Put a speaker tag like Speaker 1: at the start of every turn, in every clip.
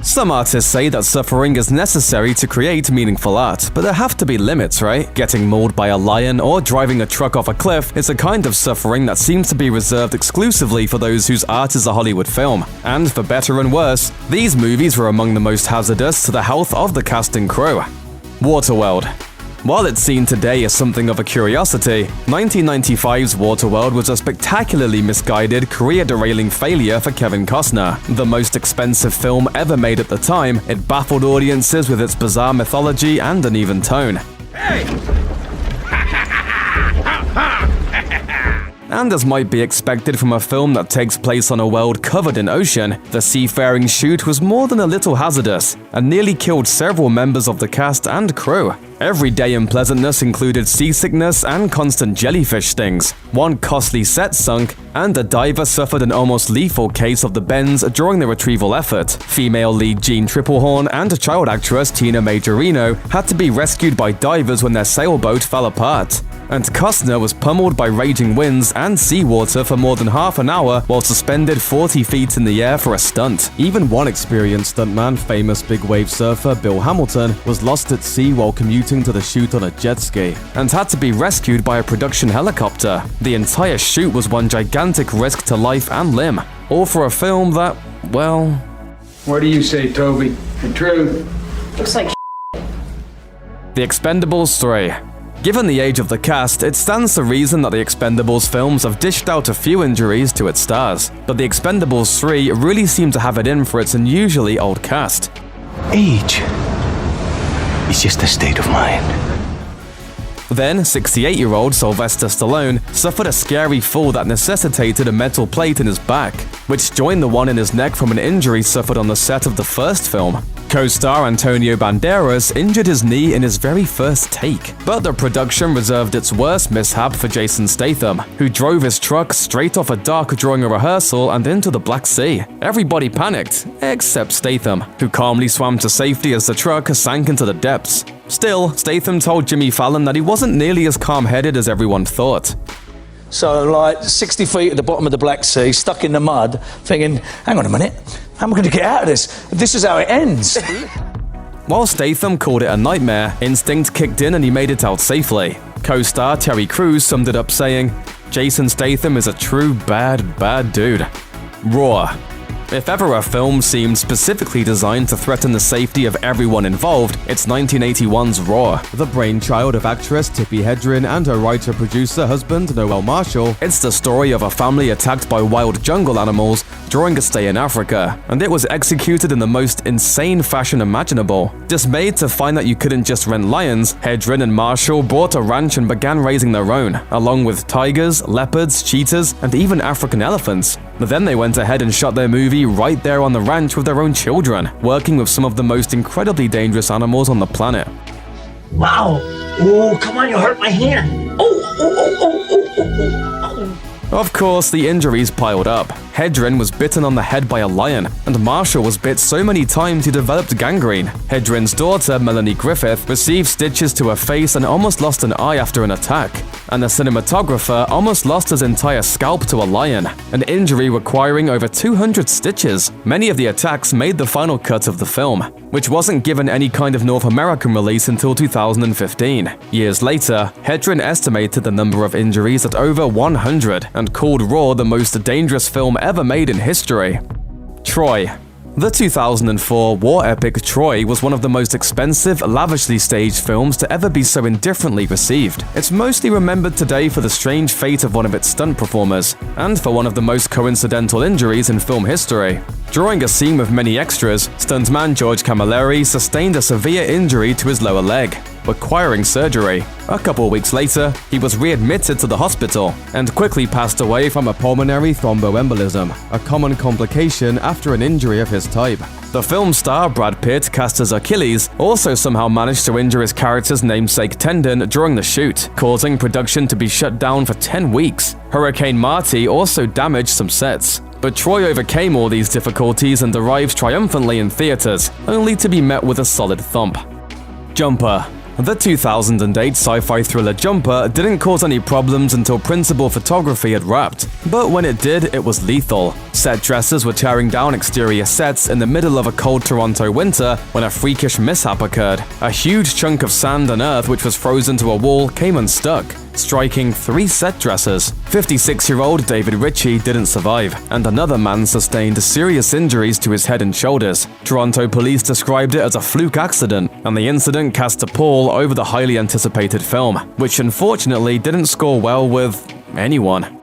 Speaker 1: Some artists say that suffering is necessary to create meaningful art, but there have to be limits, right? Getting mauled by a lion or driving a truck off a cliff is a kind of suffering that seems to be reserved exclusively for those whose art is a Hollywood film. And for better and worse, these movies were among the most hazardous to the health of the cast and crew. Waterworld. While it's seen today as something of a curiosity, 1995's Waterworld was a spectacularly misguided, career-derailing failure for Kevin Costner. The most expensive film ever made at the time, it baffled audiences with its bizarre mythology and uneven tone. Hey! And as might be expected from a film that takes place on a world covered in ocean, the seafaring shoot was more than a little hazardous, and nearly killed several members of the cast and crew. Everyday unpleasantness included seasickness and constant jellyfish stings. One costly set sunk, and a diver suffered an almost lethal case of the bends during the retrieval effort. Female lead Jean Triplehorn and child actress Tina Majorino had to be rescued by divers when their sailboat fell apart. And Costner was pummeled by raging winds and seawater for more than half an hour while suspended 40 feet in the air for a stunt. Even one experienced stuntman, famous big wave surfer Bill Hamilton, was lost at sea while commuting to the shoot on a jet ski, and had to be rescued by a production helicopter. The entire shoot was one gigantic risk to life and limb, all for a film that, well...
Speaker 2: What do you say, Toby? The truth?
Speaker 3: Looks like
Speaker 1: The Expendables 3. Given the age of the cast, it stands to reason that the Expendables films have dished out a few injuries to its stars, but the Expendables 3 really seemed to have it in for its unusually old cast.
Speaker 4: Age is just a state of mind.
Speaker 1: Then, 68-year-old Sylvester Stallone suffered a scary fall that necessitated a metal plate in his back, which joined the one in his neck from an injury suffered on the set of the first film. Co-star Antonio Banderas injured his knee in his very first take, but the production reserved its worst mishap for Jason Statham, who drove his truck straight off a dock during a rehearsal and into the Black Sea. Everybody panicked, except Statham, who calmly swam to safety as the truck sank into the depths. Still, Statham told Jimmy Fallon that he wasn't nearly as calm-headed as everyone thought.
Speaker 5: So, like, 60 feet at the bottom of the Black Sea, stuck in the mud, thinking, hang on a minute, how am I going to get out of this? This is how it ends.
Speaker 1: While Statham called it a nightmare, instinct kicked in and he made it out safely. Co-star Terry Crews summed it up saying, "Jason Statham is a true bad dude." Raw. If ever a film seemed specifically designed to threaten the safety of everyone involved, it's 1981's Raw. The brainchild of actress Tippi Hedren and her writer-producer husband Noel Marshall, it's the story of a family attacked by wild jungle animals during a stay in Africa, and it was executed in the most insane fashion imaginable. Dismayed to find that you couldn't just rent lions, Hedren and Marshall bought a ranch and began raising their own, along with tigers, leopards, cheetahs, and even African elephants. But then they went ahead and shot their movie right there on the ranch with their own children, working with some of the most incredibly dangerous animals on the planet.
Speaker 3: wow. Oh, come on, you hurt my hand. Oh.
Speaker 1: Of course, the injuries piled up. Hedren was bitten on the head by a lion, and Marshall was bit so many times he developed gangrene. Hedren's daughter, Melanie Griffith, received stitches to her face and almost lost an eye after an attack. And the cinematographer almost lost his entire scalp to a lion, an injury requiring over 200 stitches. Many of the attacks made the final cut of the film, which wasn't given any kind of North American release until 2015. Years later, Hedren estimated the number of injuries at over 100 and called Raw the most dangerous film ever made in history. Troy. The 2004 war epic Troy was one of the most expensive, lavishly staged films to ever be so indifferently received. It's mostly remembered today for the strange fate of one of its stunt performers, and for one of the most coincidental injuries in film history. During a scene with many extras, stuntman George Camilleri sustained a severe injury to his lower leg, requiring surgery. A couple weeks later, he was readmitted to the hospital and quickly passed away from a pulmonary thromboembolism, a common complication after an injury of his type. The film star Brad Pitt, cast as Achilles, also somehow managed to injure his character's namesake tendon during the shoot, causing production to be shut down for 10 weeks. Hurricane Marty also damaged some sets. But Troy overcame all these difficulties and arrived triumphantly in theaters, only to be met with a solid thump. Jumper. The 2008 sci-fi thriller Jumper didn't cause any problems until principal photography had wrapped, but when it did, it was lethal. Set dressers were tearing down exterior sets in the middle of a cold Toronto winter when a freakish mishap occurred. A huge chunk of sand and earth which was frozen to a wall came unstuck, striking 3 set dressers. 56-year-old David Ritchie didn't survive, and another man sustained serious injuries to his head and shoulders. Toronto police described it as a fluke accident, and the incident cast a pall over the highly anticipated film, which unfortunately didn't score well with anyone.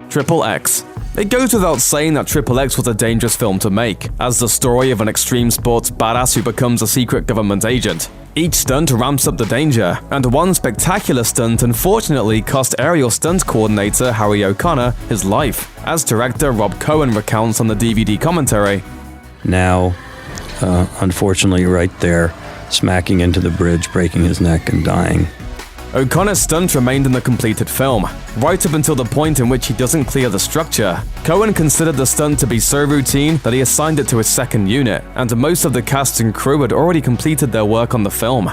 Speaker 1: Triple X. It goes without saying that Triple X was a dangerous film to make, as the story of an extreme sports badass who becomes a secret government agent. Each stunt ramps up the danger, and one spectacular stunt unfortunately cost aerial stunt coordinator Harry O'Connor his life, as director Rob Cohen recounts on the DVD commentary.
Speaker 6: Now, unfortunately right there, smacking into the bridge, breaking his neck and dying.
Speaker 1: O'Connor's stunt remained in the completed film, right up until the point in which he doesn't clear the structure. Cohen considered the stunt to be so routine that he assigned it to his second unit, and most of the cast and crew had already completed their work on the film.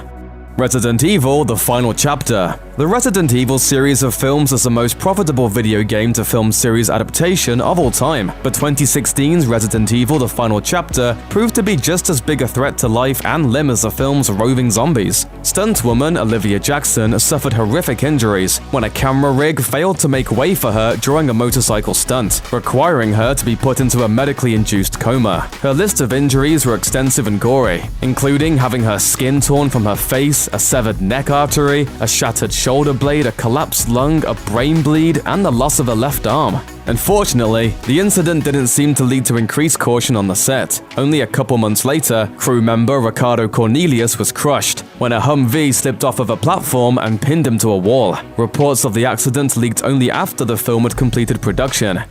Speaker 1: Resident Evil: The Final Chapter. The Resident Evil series of films is the most profitable video game to film series adaptation of all time, but 2016's Resident Evil: The Final Chapter proved to be just as big a threat to life and limb as the film's roving zombies. Stuntwoman Olivia Jackson suffered horrific injuries when a camera rig failed to make way for her during a motorcycle stunt, requiring her to be put into a medically induced coma. Her list of injuries were extensive and gory, including having her skin torn from her face, a severed neck artery, a shattered shoulder blade, a collapsed lung, a brain bleed, and the loss of a left arm. Unfortunately, the incident didn't seem to lead to increased caution on the set. Only a couple months later, crew member Ricardo Cornelius was crushed when a Humvee slipped off of a platform and pinned him to a wall. Reports of the accident leaked only after the film had completed production.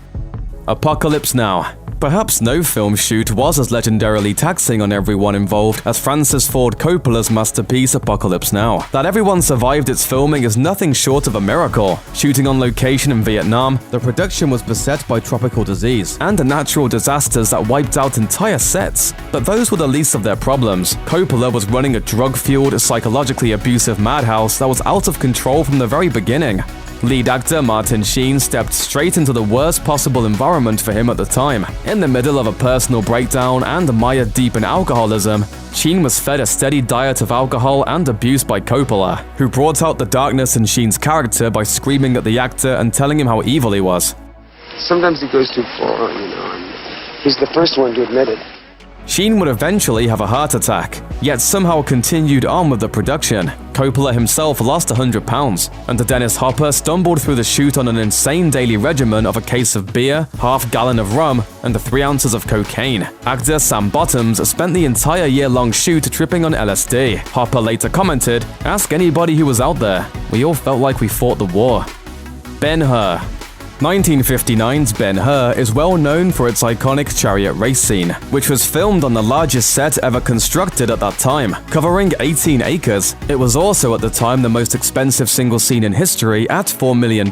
Speaker 1: Apocalypse Now. Perhaps no film shoot was as legendarily taxing on everyone involved as Francis Ford Coppola's masterpiece Apocalypse Now. That everyone survived its filming is nothing short of a miracle. Shooting on location in Vietnam, the production was beset by tropical disease and natural disasters that wiped out entire sets. But those were the least of their problems. Coppola was running a drug-fueled, psychologically abusive madhouse that was out of control from the very beginning. Lead actor Martin Sheen stepped straight into the worst possible environment for him at the time. In the middle of a personal breakdown and mired deep in alcoholism, Sheen was fed a steady diet of alcohol and abuse by Coppola, who brought out the darkness in Sheen's character by screaming at the actor and telling him how evil he was.
Speaker 7: Sometimes he goes too far, and he's the first one to admit it.
Speaker 1: Sheen would eventually have a heart attack, yet somehow continued on with the production. Coppola himself lost 100 pounds, and Dennis Hopper stumbled through the shoot on an insane daily regimen of a case of beer, half-gallon of rum, and 3 ounces of cocaine. Actor Sam Bottoms spent the entire year-long shoot tripping on LSD. Hopper later commented, "Ask anybody who was out there. We all felt like we fought the war." Ben-Hur. 1959's Ben-Hur is well known for its iconic chariot race scene, which was filmed on the largest set ever constructed at that time, covering 18 acres. It was also at the time the most expensive single scene in history at $4 million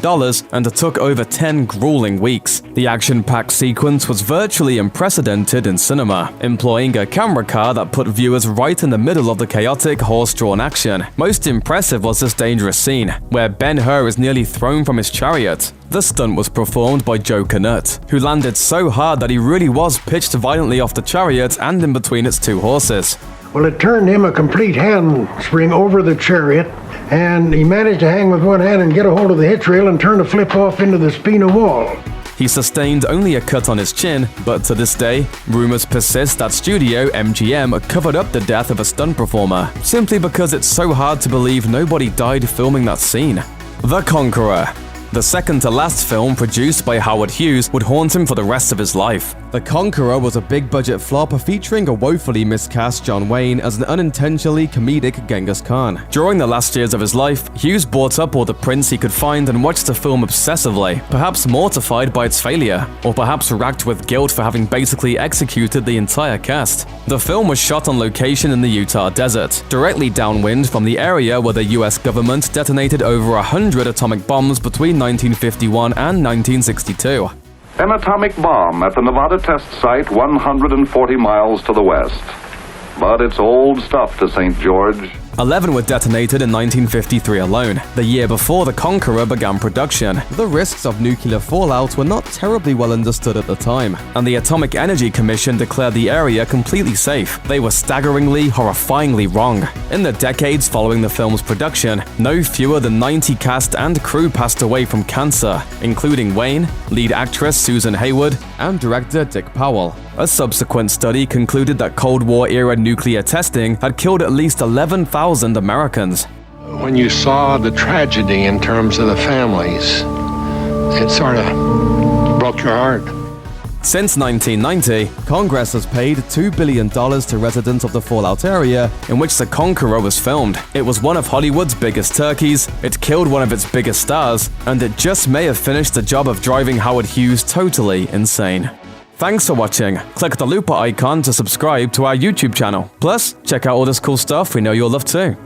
Speaker 1: and it took over 10 grueling weeks. The action-packed sequence was virtually unprecedented in cinema, employing a camera car that put viewers right in the middle of the chaotic horse-drawn action. Most impressive was this dangerous scene, where Ben-Hur is nearly thrown from his chariot. The stunt was performed by Joe Canut, who landed so hard that he really was pitched violently off the chariot and in between its 2 horses.
Speaker 8: Well, it turned him a complete handspring over the chariot, and he managed to hang with one hand and get a hold of the hitch rail and turn the flip off into the Spina wall.
Speaker 1: He sustained only a cut on his chin, but to this day, rumors persist that Studio MGM covered up the death of a stunt performer, simply because it's so hard to believe nobody died filming that scene. The Conqueror. The second-to-last film produced by Howard Hughes would haunt him for the rest of his life. The Conqueror was a big-budget flop featuring a woefully miscast John Wayne as an unintentionally comedic Genghis Khan. During the last years of his life, Hughes bought up all the prints he could find and watched the film obsessively, perhaps mortified by its failure, or perhaps racked with guilt for having basically executed the entire cast. The film was shot on location in the Utah desert, directly downwind from the area where the US government detonated over 100 atomic bombs between 1951 and 1962.
Speaker 9: An atomic bomb at the Nevada test site 140 miles to the west. But it's old stuff to St. George.
Speaker 1: 11 were detonated in 1953 alone, the year before the Conqueror began production. The risks of nuclear fallout were not terribly well understood at the time, and the Atomic Energy Commission declared the area completely safe. They were staggeringly, horrifyingly wrong. In the decades following the film's production, no fewer than 90 cast and crew passed away from cancer, including Wayne, lead actress Susan Hayward, and director Dick Powell. A subsequent study concluded that Cold War-era nuclear testing had killed at least 11,000 Americans.
Speaker 10: When you saw the tragedy in terms of the families, it sort of broke your heart.
Speaker 1: Since 1990, Congress has paid $2 billion to residents of the fallout area in which the Conqueror was filmed. It was one of Hollywood's biggest turkeys, it killed one of its biggest stars, and it just may have finished the job of driving Howard Hughes totally insane. Thanks for watching. Click the looper icon to subscribe to our YouTube channel. Plus, check out all this cool stuff we know you'll love too.